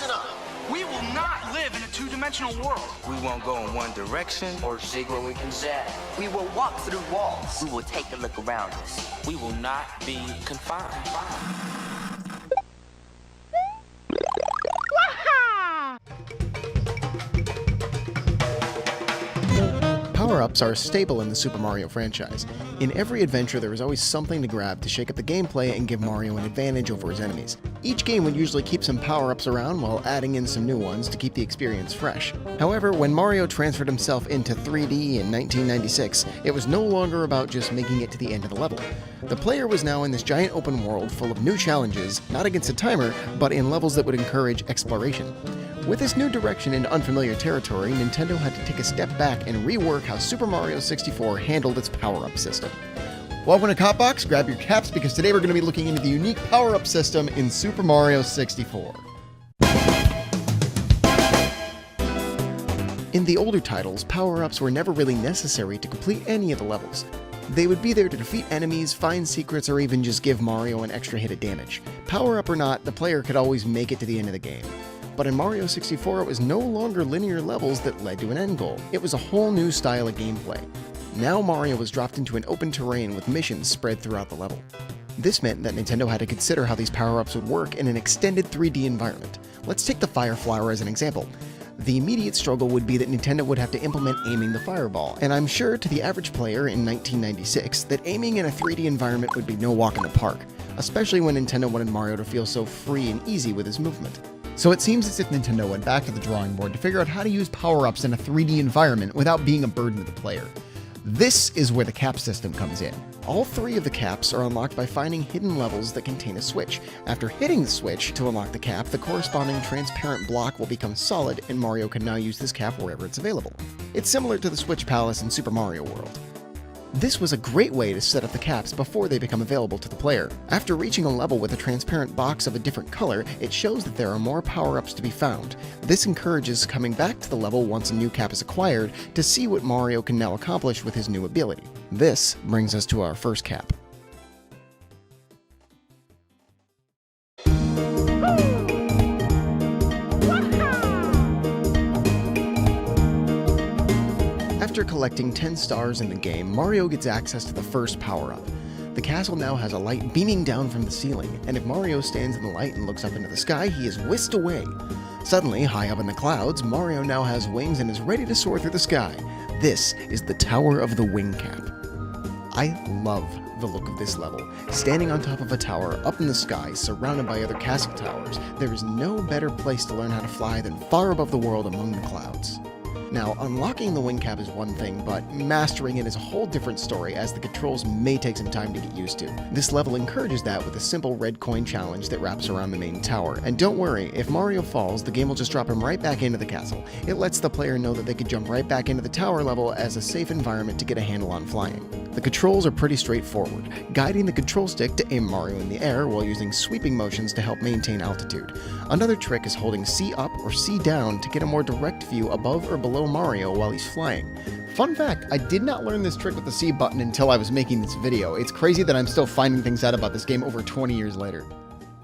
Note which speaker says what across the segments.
Speaker 1: listen up.
Speaker 2: We will not live in a two-dimensional world.
Speaker 3: We won't go in one direction
Speaker 4: or seek where we can zag.
Speaker 5: We will walk through walls. We will take a look around us.
Speaker 4: We will not be confined.
Speaker 6: Power-ups are a staple in the Super Mario franchise. In every adventure, there is always something to grab to shake up the gameplay and give Mario an advantage over his enemies. Each game would usually keep some power-ups around while adding in some new ones to keep the experience fresh. However, when Mario transferred himself into 3D in 1996, it was no longer about just making it to the end of the level. The player was now in this giant open world full of new challenges, not against a timer, but in levels that would encourage exploration. With this new direction into unfamiliar territory, Nintendo had to take a step back and rework how Super Mario 64 handled its power-up system. Welcome to Copbox, grab your caps because today we're going to be looking into the unique power-up system in Super Mario 64. In the older titles, power-ups were never really necessary to complete any of the levels. They would be there to defeat enemies, find secrets, or even just give Mario an extra hit of damage. Power-up or not, the player could always make it to the end of the game. But in Mario 64, it was no longer linear levels that led to an end goal. It was a whole new style of gameplay. Now Mario was dropped into an open terrain with missions spread throughout the level. This meant that Nintendo had to consider how these power-ups would work in an extended 3D environment. Let's take the Fire Flower as an example. The immediate struggle would be that Nintendo would have to implement aiming the fireball, and I'm sure to the average player in 1996 that aiming in a 3D environment would be no walk in the park, especially when Nintendo wanted Mario to feel so free and easy with his movement. So it seems as if Nintendo went back to the drawing board to figure out how to use power-ups in a 3D environment without being a burden to the player. This is where the cap system comes in. All three of the caps are unlocked by finding hidden levels that contain a switch. After hitting the switch to unlock the cap, the corresponding transparent block will become solid, and Mario can now use this cap wherever it's available. It's similar to the Switch Palace in Super Mario World. This was a great way to set up the caps before they become available to the player. After reaching a level with a transparent box of a different color, it shows that there are more power-ups to be found. This encourages coming back to the level once a new cap is acquired to see what Mario can now accomplish with his new ability. This brings us to our first cap. After collecting 10 stars in the game, Mario gets access to the first power-up. The castle now has a light beaming down from the ceiling, and if Mario stands in the light and looks up into the sky, he is whisked away. Suddenly, high up in the clouds, Mario now has wings and is ready to soar through the sky. This is the Tower of the Wing Cap. I love the look of this level. Standing on top of a tower up in the sky, surrounded by other castle towers, there is no better place to learn how to fly than far above the world among the clouds. Now, unlocking the wing cap is one thing, but mastering it is a whole different story, as the controls may take some time to get used to. This level encourages that with a simple red coin challenge that wraps around the main tower. And don't worry, if Mario falls, the game will just drop him right back into the castle. It lets the player know that they could jump right back into the tower level as a safe environment to get a handle on flying. The controls are pretty straightforward, guiding the control stick to aim Mario in the air while using sweeping motions to help maintain altitude. Another trick is holding C up or C down to get a more direct view above or below Mario while he's flying. Fun fact, I did not learn this trick with the C button until I was making this video. It's crazy that I'm still finding things out about this game over 20 years later.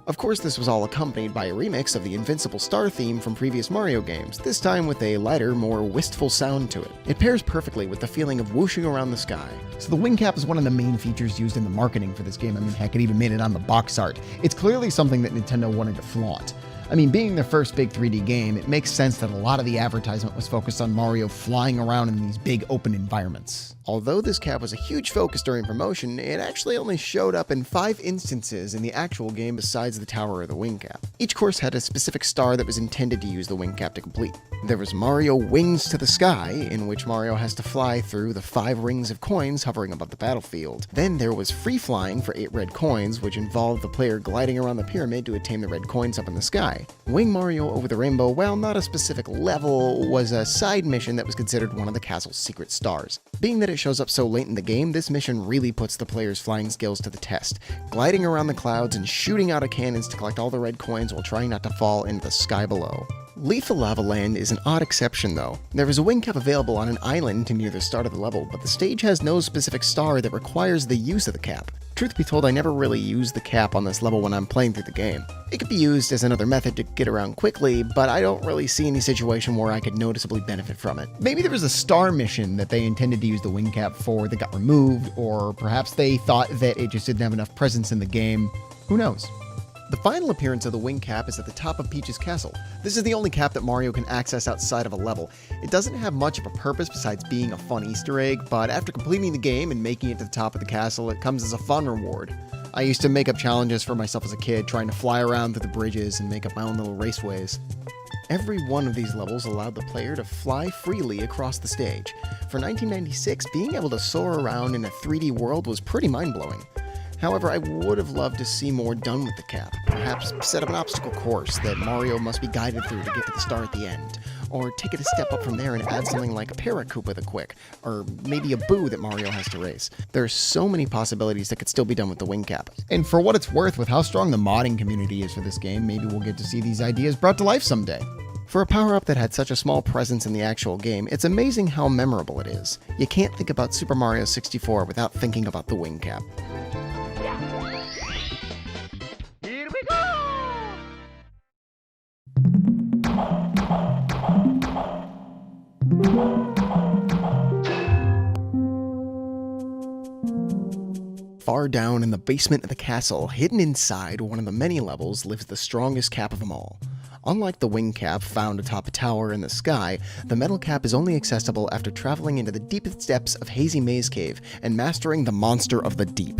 Speaker 6: Of course, this was all accompanied by a remix of the Invincible Star theme from previous Mario games, this time with a lighter, more wistful sound to it. It pairs perfectly with the feeling of whooshing around the sky.
Speaker 7: So the wing cap is one of the main features used in the marketing for this game. I mean, heck, it even made it on the box art. It's clearly something that Nintendo wanted to flaunt. I mean, being their first big 3D game, it makes sense that a lot of the advertisement was focused on Mario flying around in these big open environments.
Speaker 6: Although this cap was a huge focus during promotion, it actually only showed up in 5 instances in the actual game besides the Tower or the Wing Cap. Each course had a specific star that was intended to use the Wing Cap to complete. There was Mario Wings to the Sky, in which Mario has to fly through the 5 rings of coins hovering above the battlefield. Then there was Free Flying for 8 red coins, which involved the player gliding around the pyramid to attain the red coins up in the sky. Wing Mario over the rainbow, while not a specific level, was a side mission that was considered one of the castle's secret stars. Being that it shows up so late in the game, this mission really puts the player's flying skills to the test, gliding around the clouds and shooting out of cannons to collect all the red coins while trying not to fall into the sky below. Lethal Lava Land is an odd exception though. There is a wing cap available on an island near the start of the level, but the stage has no specific star that requires the use of the cap. Truth be told, I never really use the cap on this level when I'm playing through the game. It could be used as another method to get around quickly, but I don't really see any situation where I could noticeably benefit from it.
Speaker 7: Maybe there was a star mission that they intended to use the wing cap for that got removed, or perhaps they thought that it just didn't have enough presence in the game. Who knows?
Speaker 6: The final appearance of the wing cap is at the top of Peach's castle. This is the only cap that Mario can access outside of a level. It doesn't have much of a purpose besides being a fun Easter egg, but after completing the game and making it to the top of the castle, it comes as a fun reward. I used to make up challenges for myself as a kid, trying to fly around through the bridges and make up my own little raceways. Every one of these levels allowed the player to fly freely across the stage. For 1996, being able to soar around in a 3D world was pretty mind-blowing. However, I would have loved to see more done with the cap. Perhaps set up an obstacle course that Mario must be guided through to get to the star at the end. Or take it a step up from there and add something like a Paracoup with a quick. Or maybe a Boo that Mario has to race. There are so many possibilities that could still be done with the wing cap.
Speaker 7: And for what it's worth, with how strong the modding community is for this game, maybe we'll get to see these ideas brought to life someday.
Speaker 6: For a power-up that had such a small presence in the actual game, it's amazing how memorable it is. You can't think about Super Mario 64 without thinking about the wing cap. Far down in the basement of the castle, hidden inside one of the many levels, lives the strongest cap of them all. Unlike the wing cap found atop a tower in the sky, the metal cap is only accessible after traveling into the deepest depths of Hazy Maze Cave and mastering the monster of the deep.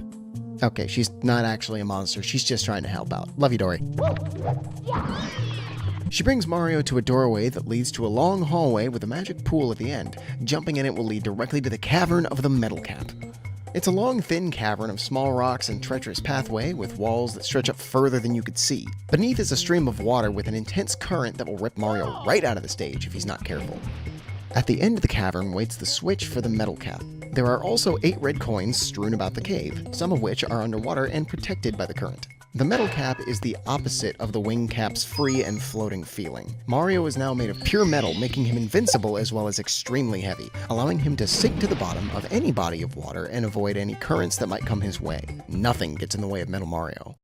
Speaker 6: Okay, she's not actually a monster, she's just trying to help out. Love you, Dory. She brings Mario to a doorway that leads to a long hallway with a magic pool at the end. Jumping in it will lead directly to the cavern of the metal cap. It's a long, thin cavern of small rocks and treacherous pathway with walls that stretch up further than you could see. Beneath is a stream of water with an intense current that will rip Mario right out of the stage if he's not careful. At the end of the cavern waits the switch for the metal cap. There are also 8 red coins strewn about the cave, some of which are underwater and protected by the current. The metal cap is the opposite of the wing cap's free and floating feeling. Mario is now made of pure metal, making him invincible as well as extremely heavy, allowing him to sink to the bottom of any body of water and avoid any currents that might come his way. Nothing gets in the way of Metal Mario.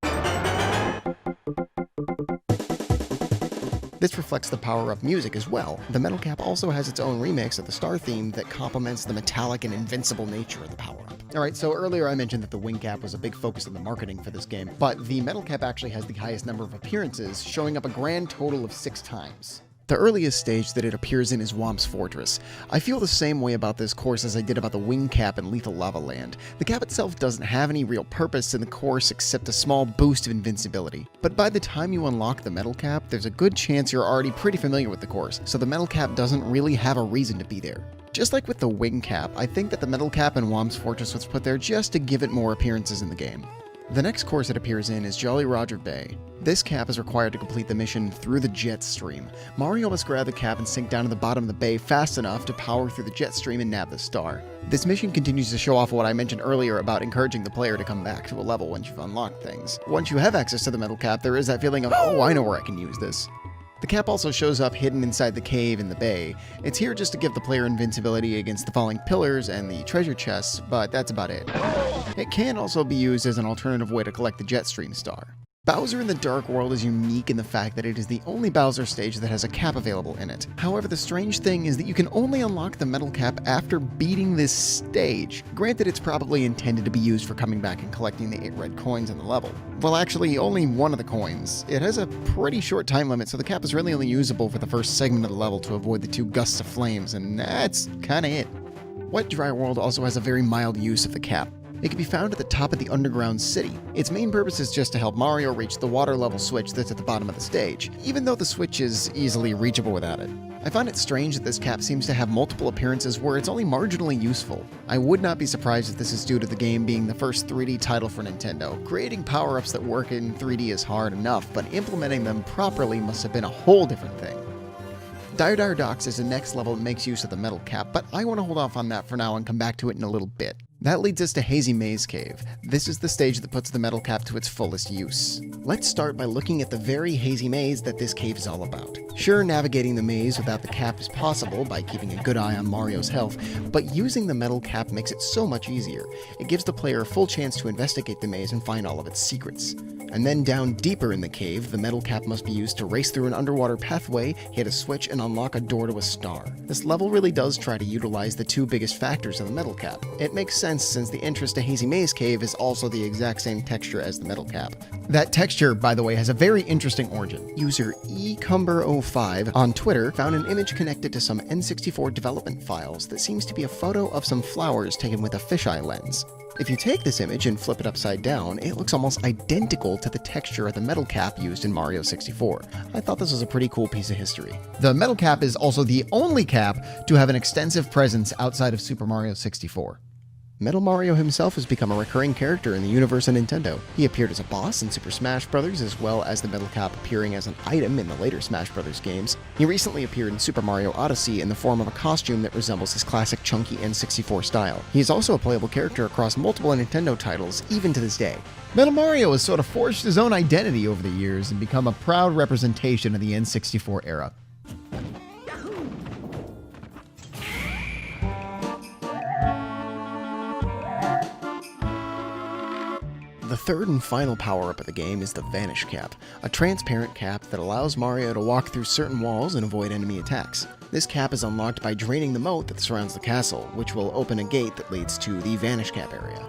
Speaker 6: This reflects the power-up music as well. The metal cap also has its own remix of the star theme that complements the metallic and invincible nature of the power-up. Alright, so earlier I mentioned that the wing cap was a big focus of the marketing for this game, but the metal cap actually has the highest number of appearances, showing up a grand total of 6 times. The earliest stage that it appears in is Whomp's Fortress. I feel the same way about this course as I did about the wing cap in Lethal Lava Land. The cap itself doesn't have any real purpose in the course except a small boost of invincibility. But by the time you unlock the metal cap, there's a good chance you're already pretty familiar with the course, so the metal cap doesn't really have a reason to be there. Just like with the wing cap, I think that the metal cap in Whomp's Fortress was put there just to give it more appearances in the game. The next course it appears in is Jolly Roger Bay. This cap is required to complete the mission through the jet stream. Mario must grab the cap and sink down to the bottom of the bay fast enough to power through the jet stream and nab the star. This mission continues to show off what I mentioned earlier about encouraging the player to come back to a level once you've unlocked things. Once you have access to the metal cap, there is that feeling of, oh, I know where I can use this. The cap also shows up hidden inside the cave in the bay. It's here just to give the player invincibility against the falling pillars and the treasure chests, but that's about it. It can also be used as an alternative way to collect the Jetstream star. Bowser in the Dark World is unique in the fact that it is the only Bowser stage that has a cap available in it. However, the strange thing is that you can only unlock the metal cap after beating this stage. Granted, it's probably intended to be used for coming back and collecting the 8 red coins in the level. Well, actually, only one of the coins. It has a pretty short time limit, so the cap is really only usable for the first segment of the level to avoid the 2 gusts of flames, and that's kinda it. Wet Dry World also has a very mild use of the cap. It can be found at the top of the underground city. Its main purpose is just to help Mario reach the water level switch that's at the bottom of the stage, even though the switch is easily reachable without it. I find it strange that this cap seems to have multiple appearances where it's only marginally useful. I would not be surprised if this is due to the game being the first 3D title for Nintendo. Creating power-ups that work in 3D is hard enough, but implementing them properly must have been a whole different thing. Dire Docks is the next level that makes use of the metal cap, but I want to hold off on that for now and come back to it in a little bit. That leads us to Hazy Maze Cave. This is the stage that puts the metal cap to its fullest use. Let's start by looking at the very hazy maze that this cave is all about. Sure, navigating the maze without the cap is possible by keeping a good eye on Mario's health, but using the metal cap makes it so much easier. It gives the player a full chance to investigate the maze and find all of its secrets. And then down deeper in the cave, the metal cap must be used to race through an underwater pathway, hit a switch, and unlock a door to a star. This level really does try to utilize the two biggest factors of the metal cap. It makes sense since the entrance to Hazy Maze Cave is also the exact same texture as the metal cap. That texture, by the way, has a very interesting origin. User eCumber05 on Twitter found an image connected to some N64 development files that seems to be a photo of some flowers taken with a fisheye lens. If you take this image and flip it upside down, it looks almost identical to the texture of the metal cap used in Mario 64. I thought this was a pretty cool piece of history. The metal cap is also the only cap to have an extensive presence outside of Super Mario 64. Metal Mario himself has become a recurring character in the universe of Nintendo. He appeared as a boss in Super Smash Bros., as well as the metal cap appearing as an item in the later Smash Bros. Games. He recently appeared in Super Mario Odyssey in the form of a costume that resembles his classic chunky N64 style. He is also a playable character across multiple Nintendo titles, even to this day. Metal Mario has sort of forged his own identity over the years and become a proud representation of the N64 era. The third and final power-up of the game is the Vanish Cap, a transparent cap that allows Mario to walk through certain walls and avoid enemy attacks. This cap is unlocked by draining the moat that surrounds the castle, which will open a gate that leads to the Vanish Cap area.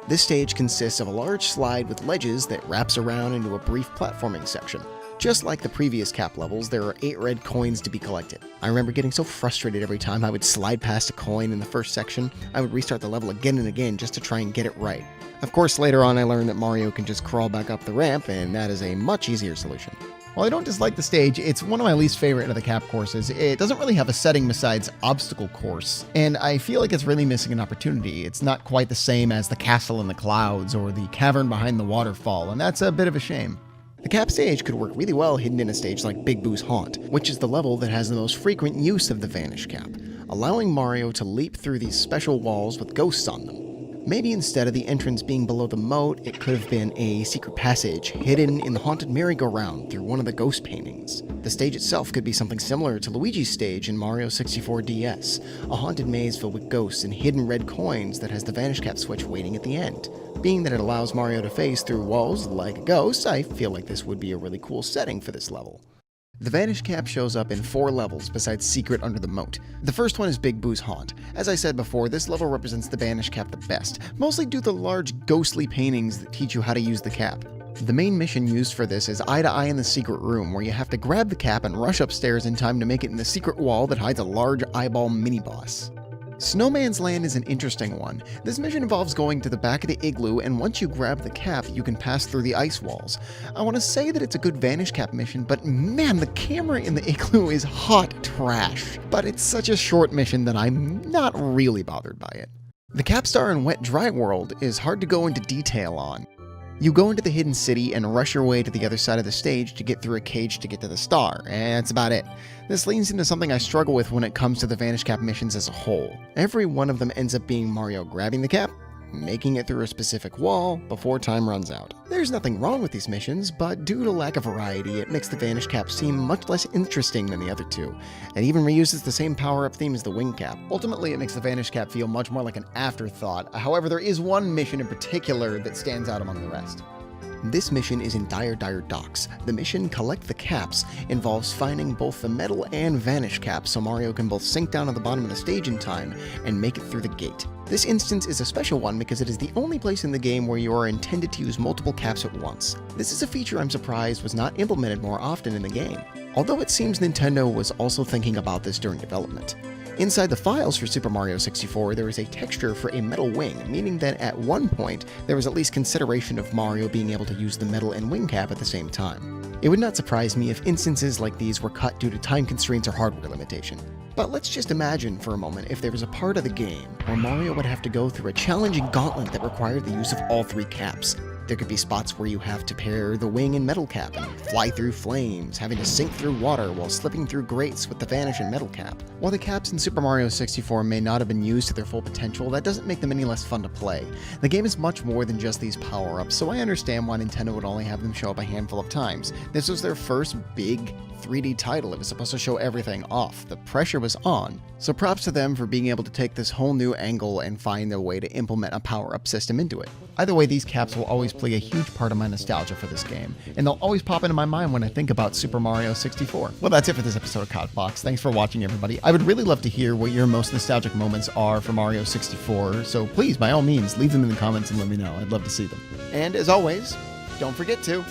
Speaker 6: This stage consists of a large slide with ledges that wraps around into a brief platforming section. Just like the previous cap levels, there are 8 red coins to be collected. I remember getting so frustrated every time I would slide past a coin in the first section, I would restart the level again and again just to try and get it right. Of course, later on I learned that Mario can just crawl back up the ramp, and that is a much easier solution. While I don't dislike the stage, it's one of my least favorite of the cap courses. It doesn't really have a setting besides obstacle course, and I feel like it's really missing an opportunity. It's not quite the same as the castle in the clouds or the cavern behind the waterfall, and that's a bit of a shame. The cap stage could work really well hidden in a stage like Big Boo's Haunt, which is the level that has the most frequent use of the Vanish Cap, allowing Mario to leap through these special walls with ghosts on them. Maybe instead of the entrance being below the moat, it could have been a secret passage hidden in the haunted merry-go-round through one of the ghost paintings. The stage itself could be something similar to Luigi's stage in Mario 64 DS, a haunted maze filled with ghosts and hidden red coins that has the Vanish Cap switch waiting at the end. Being that it allows Mario to phase through walls like a ghost, I feel like this would be a really cool setting for this level. The Vanish Cap shows up in 4 levels besides Secret Under the Moat. The first one is Big Boo's Haunt. As I said before, this level represents the Vanish Cap the best, mostly due to the large ghostly paintings that teach you how to use the cap. The main mission used for this is Eye to Eye in the Secret Room, where you have to grab the cap and rush upstairs in time to make it in the secret wall that hides a large eyeball mini-boss. Snowman's Land is an interesting one. This mission involves going to the back of the igloo, and once you grab the cap, you can pass through the ice walls. I want to say that it's a good Vanish Cap mission, but man, the camera in the igloo is hot trash. But it's such a short mission that I'm not really bothered by it. The Capstar in Wet Dry World is hard to go into detail on. You go into the hidden city and rush your way to the other side of the stage to get through a cage to get to the star, and that's about it. This leans into something I struggle with when it comes to the Vanish Cap missions as a whole. Every one of them ends up being Mario grabbing the cap, making it through a specific wall before time runs out. There's nothing wrong with these missions, but due to lack of variety, it makes the Vanish Cap seem much less interesting than the other two. It even reuses the same power-up theme as the Wing Cap. Ultimately, it makes the Vanish Cap feel much more like an afterthought. However, there is one mission in particular that stands out among the rest. This mission is in Dire Docks. The mission, Collect the Caps, involves finding both the metal and Vanish Cap so Mario can both sink down at the bottom of the stage in time and make it through the gate. This instance is a special one because it is the only place in the game where you are intended to use multiple caps at once. This is a feature I'm surprised was not implemented more often in the game, although it seems Nintendo was also thinking about this during development. Inside the files for Super Mario 64, there is a texture for a metal wing, meaning that at one point, there was at least consideration of Mario being able to use the metal and wing cap at the same time. It would not surprise me if instances like these were cut due to time constraints or hardware limitation. But let's just imagine for a moment if there was a part of the game where Mario would have to go through a challenging gauntlet that required the use of all 3 caps. There could be spots where you have to pair the wing and metal cap and fly through flames, having to sink through water while slipping through grates with the Vanish and metal cap. While the caps in Super Mario 64 may not have been used to their full potential, that doesn't make them any less fun to play. The game is much more than just these power-ups, so I understand why Nintendo would only have them show up a handful of times. This was their first big 3D title. It was supposed to show everything off. The pressure was on. So props to them for being able to take this whole new angle and find a way to implement a power-up system into it. Either way, these caps will always play a huge part of my nostalgia for this game, and they'll always pop into my mind when I think about Super Mario 64. Well, that's it for this episode of Codbox. Thanks for watching, everybody. I would really love to hear what your most nostalgic moments are for Mario 64, so please, by all means, leave them in the comments and let me know. I'd love to see them. And as always, don't forget to